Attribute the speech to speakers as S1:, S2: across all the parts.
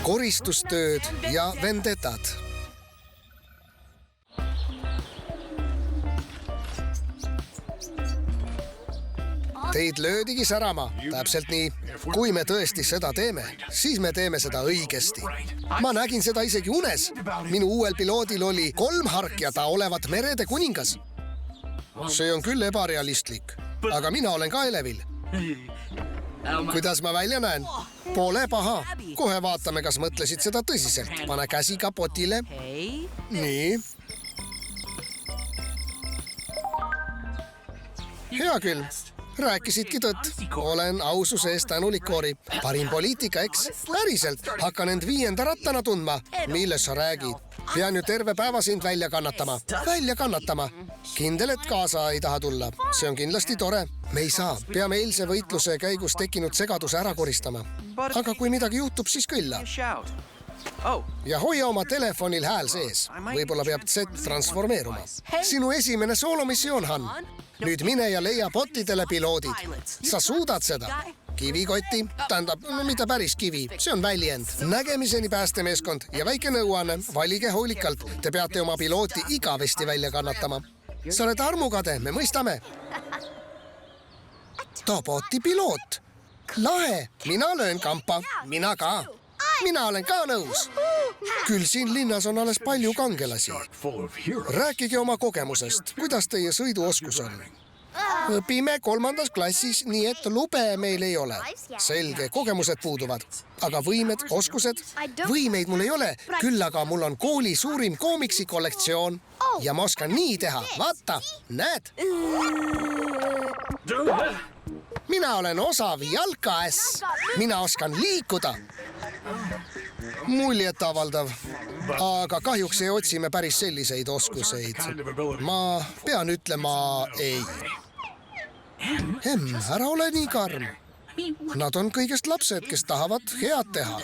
S1: koristustööd ja vendetad. Teid löödigi särama, täpselt nii. Kui me tõesti seda teeme, siis me teeme seda õigesti. Ma nägin seda isegi unes. Minu uuel piloodil oli 3 harkja, ta olevat merede kuningas. See on küll ebarealistlik, aga mina olen ka elevil. Kuidas ma välja näen? Pole paha. Kohe vaatame, kas mõtlesid seda tõsiselt. Pane käsi kapotile. Nii. Hea küll. Rääkisidki tõtt. Olen aususe eest tänulik, Cory. Parim poliitika, eks? Päriselt. Hakkan end 5. rattana tundma. Milles sa räägid? Pean ju terve päeva sind välja kannatama. Välja kannatama. Kindel, et kaasa ei taha tulla. See on kindlasti tore. Me ei saa. Peame eilse võitluse käigus tekkinud segaduse ära koristama. Aga kui midagi juhtub, siis külla. Ja hoia oma telefonil hääl sees. Võib-olla peab Z transformeeruma. Sinu esimene soolomissioon, Han. Nüüd mine ja leia botidele piloodid. Sa suudad seda. Kivikotti, tähendab, mitte päris kivi, see on väljend. Nägemiseni päästemeeskond ja väike nõuanne, valige hoolikalt. Te peate oma pilooti igavesti välja kannatama. Sa oled armukade, me mõistame. Toboti piloot. Lahe, mina löön kampa, mina ka. Mina olen ka nõus. Küll siin linnas on alles palju kangelasi. Rääkige oma kogemusest. Kuidas teie sõiduoskus on? Õpime 3. klassis, nii et lube meil ei ole. Selge, kogemused puuduvad. Aga võimed, oskused? Võimeid mul ei ole, küll aga mul on kooli suurim koomiksi kollektsioon. Ja ma oskan nii teha. Vaata, näed? Mina olen osav jalkaäss. Mina oskan liikuda. Muljet avaldav. Aga kahjuks ei otsime päris selliseid oskuseid. Ma pean ütlema ei. Ära ole nii karm. Nad on kõigest lapsed, kes tahavad head teha.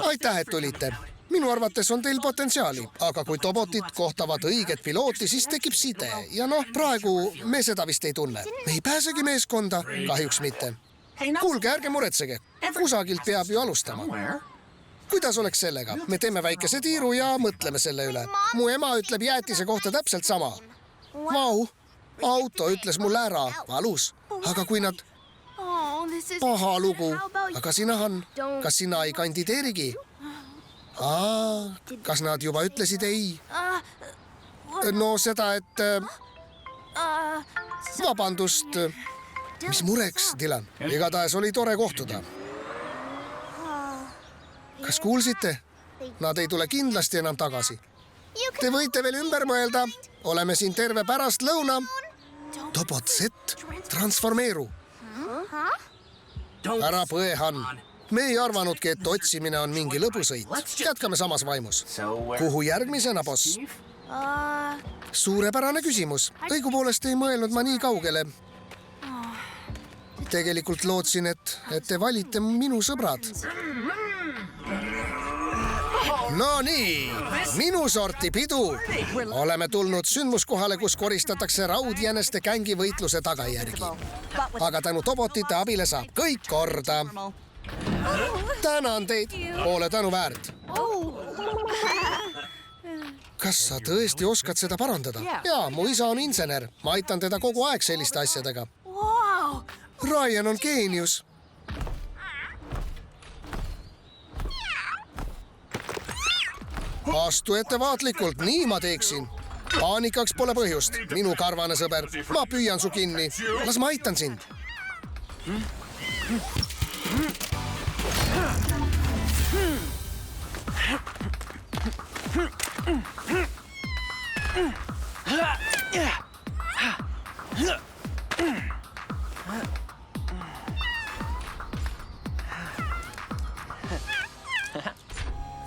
S1: Aitäh, et tulite. Minu arvates on teil potentsiaali, aga kui tobotid kohtavad õiget pilooti, siis tekib side. Ja praegu me seda vist ei tunne. Me ei pääsegi meeskonda, kahjuks mitte. Kuulge, ärge muretsege. Kusagilt peab ju alustama. Kuidas oleks sellega? Me teeme väikese tiiru ja mõtleme selle üle. Mu ema ütleb jäätise kohta täpselt sama. Vau, auto ütles mulle ära, valus. Aga kui nad... Paha lugu. Aga sina, Han, kas sina ei kandideerigi? Kas nad juba ütlesid ei? No seda, et... Vabandust. Mis mureks, Dylan? Igatahes oli tore kohtuda. Kas kuulsite? Nad ei tule kindlasti enam tagasi. Te võite veel ümber mõelda. Oleme siin terve pärast lõuna. Tobot Z, transformeeru. Ära põe, Han. Me ei arvanudki, et otsimine on mingi lõbusõit. Jätkame samas vaimus. Kuhu järgmisena, boss? Suurepärane küsimus. Õigupoolest ei mõelnud ma nii kaugele. Tegelikult lootsin, et te valite minu sõbrad. No nii, minu sorti pidu. Oleme tulnud sündmuskohale, kus koristatakse raudjäneste gängi võitluse tagajärgi. Aga tänu tobotite abile saab kõik korda. Tänan teid, poole tänu väärt. Kas sa tõesti oskad seda parandada? Jaa, mu isa on insener. Ma aitan teda kogu aeg selliste asjadega. Ryan on geenius. Astu ettevaatlikult, nii ma teeksin. Paanikaks pole põhjust, minu karvane sõber. Ma püüan su kinni. Las ma aitan sind.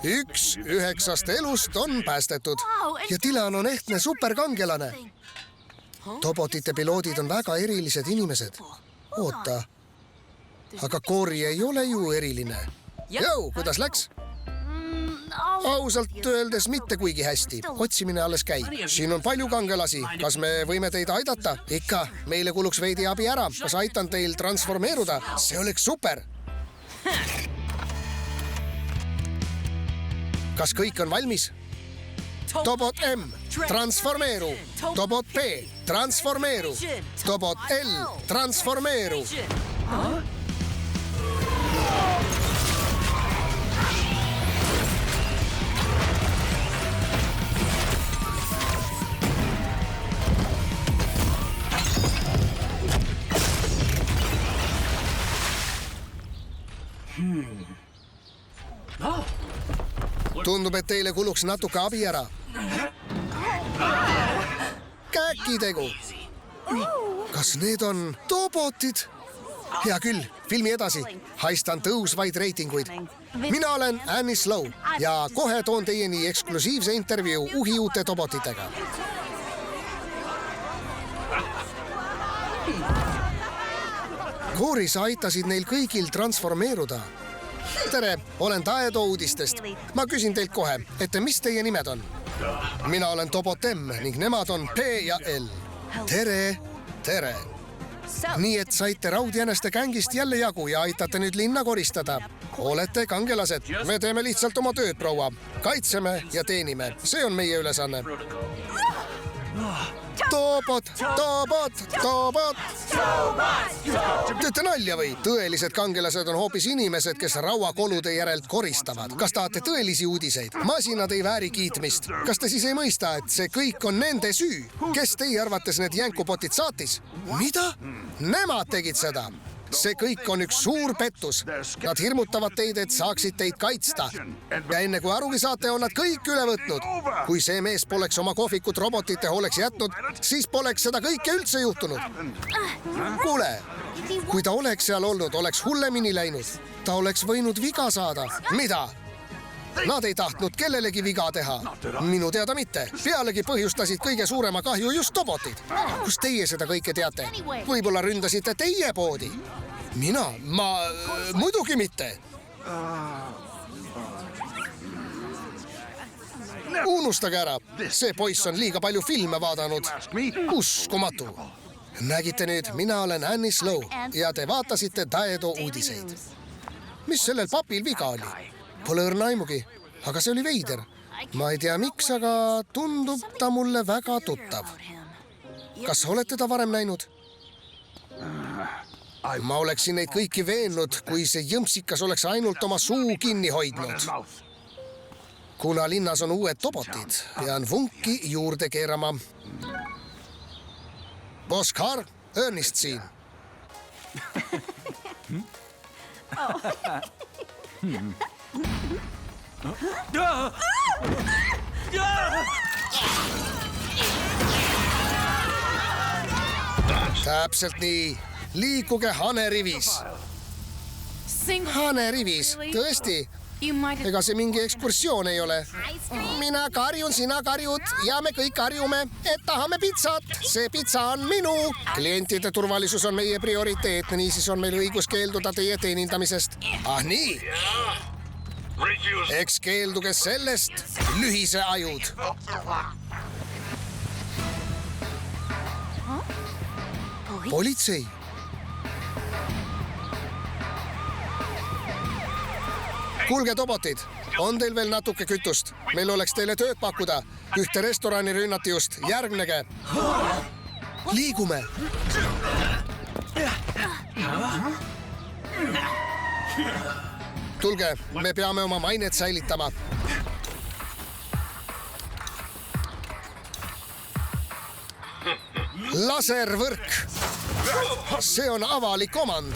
S1: Üks 9 elust on päästetud ja Dylan on ehtne superkangelane. Tobotite piloodid on väga erilised inimesed. Oota, aga Cory ei ole ju eriline. Jõu, kuidas läks? Ausalt öeldes mitte kuigi hästi. Otsimine alles käib. Siin on palju kangelasi. Kas me võime teid aidata? Ikka, meile kuluks veidi abi ära. Kas aitan teil transformeeruda? See oleks super. kas kõik on valmis? Tobot M, transformeeru. Tobot P, transformeeru. Tobot L, transformeeru. Tundub, et teile kuluks natuke abi ära. Käkitegu. Kas need on tobotid? Hea küll, filmi edasi. Haistan tõusvaid reitinguid. Mina olen Annie Slow ja kohe toon teieni eksklusiivse intervjuu uhiuute tobotitega. Cory, sa aitasid neil kõigil transformeeruda. Tere, olen Daedo uudistest. Ma küsin teilt kohe, et mis teie nimed on? Mina olen Tobot M ning nemad on P ja L. Tere, tere. Nii et saite raudjäneste kängist jälle jagu ja aitate nüüd linna koristada. Olete kangelased. Me teeme lihtsalt oma tööd, proua. Kaitseme ja teenime. See on meie ülesanne. Tobot, Tobot, Tobot. Teete nalja või? Tõelised kangelased on hoopis inimesed, kes rauakolude järelt koristavad. Kas tahate tõelisi uudiseid? Masinad ei vääri kiitmist. Kas te siis ei mõista, et see kõik on nende süü? Kes teie arvates need jänkupotid saatis? Mida? Nemad tegid seda. See kõik on üks suur pettus. Nad hirmutavad teid, et saaksid teid kaitsta. Ja enne kui arugi saate, on nad kõik üle võtnud. Kui see mees poleks oma kohvikut robotite hooleks jätnud, siis poleks seda kõike üldse juhtunud. Kuule, kui ta oleks seal olnud, oleks hullemini läinud. Ta oleks võinud viga saada. Mida? Nad ei tahtnud kellelegi viga teha. Minu teada mitte. Pealegi põhjustasid kõige suurema kahju just tobotid. Kus teie seda kõike teate? Võib-olla ründasite teie poodi? Mina? Muidugi mitte. Unustage ära. See poiss on liiga palju filme vaadanud. Uskumatu. Nägite nüüd, mina olen Annie Slow ja te vaatasite Daedo uudiseid. Mis sellel papil viga oli? Pole õrna aimugi, aga see oli veider. Ma ei tea miks, aga tundub ta mulle väga tuttav. Kas olete ta varem näinud? Ma oleksin neid kõiki veennud, kui see jõmpsikas oleks ainult oma suu kinni hoidnud. Kuna linnas on uued tobotid, pean vunki juurde keerama. Boskar, Ernest siin. Täpselt nii. Liikuge hanerivis. Hanerivis, tõesti. Ega see mingi ekskursioon ei ole. Mina karjun, sina karjud ja me kõik karjume, et tahame pitsat. See pitsa on minu. Klientide turvalisus on meie prioriteet, niisiis on meil õigus keelduda teie teenindamisest. Ah nii? Eks keelduge sellest, lühise ajud. Politsei. Kuulge, tobotid, on teil veel natuke kütust? Meil oleks teile tööd pakkuda. Ühte restorani rünnati just. Järgnege. Liigume. Tulge, me peame oma mainet säilitama. Laservõrk. See on avalik omand.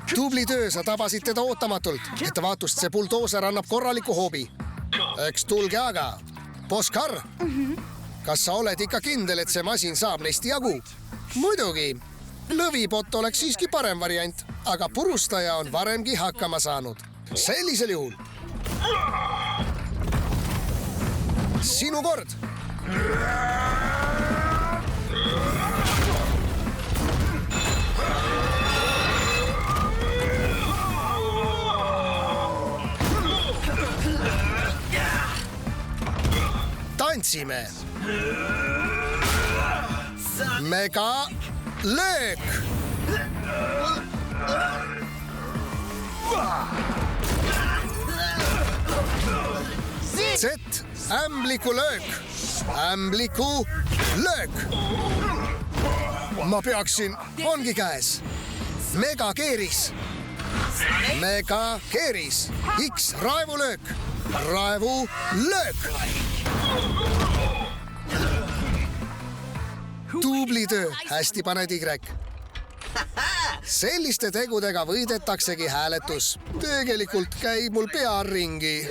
S1: Tubli töö, sa tabasid teda ootamatult. Ettevaatust, see buldooser annab korraliku hoobi. Eks tulge aga. Boskar, kas sa oled ikka kindel, et see masin saab neist jagu? Muidugi. Lõvipott oleks siiski parem variant, aga purustaja on varemgi hakkama saanud. Sellisel juhul. Sinu kord. Tantsime. Mega löök. Z, ämbliku löök. Ämbliku löök. Ma peaksin, ongi käes. Megakeeris. Megakeeris. X, raevulöök. Raevulöök. Tubli töö, hästi paned Y. Selliste tegudega võidetaksegi hääletus. Tegelikult käib mul pea ringi.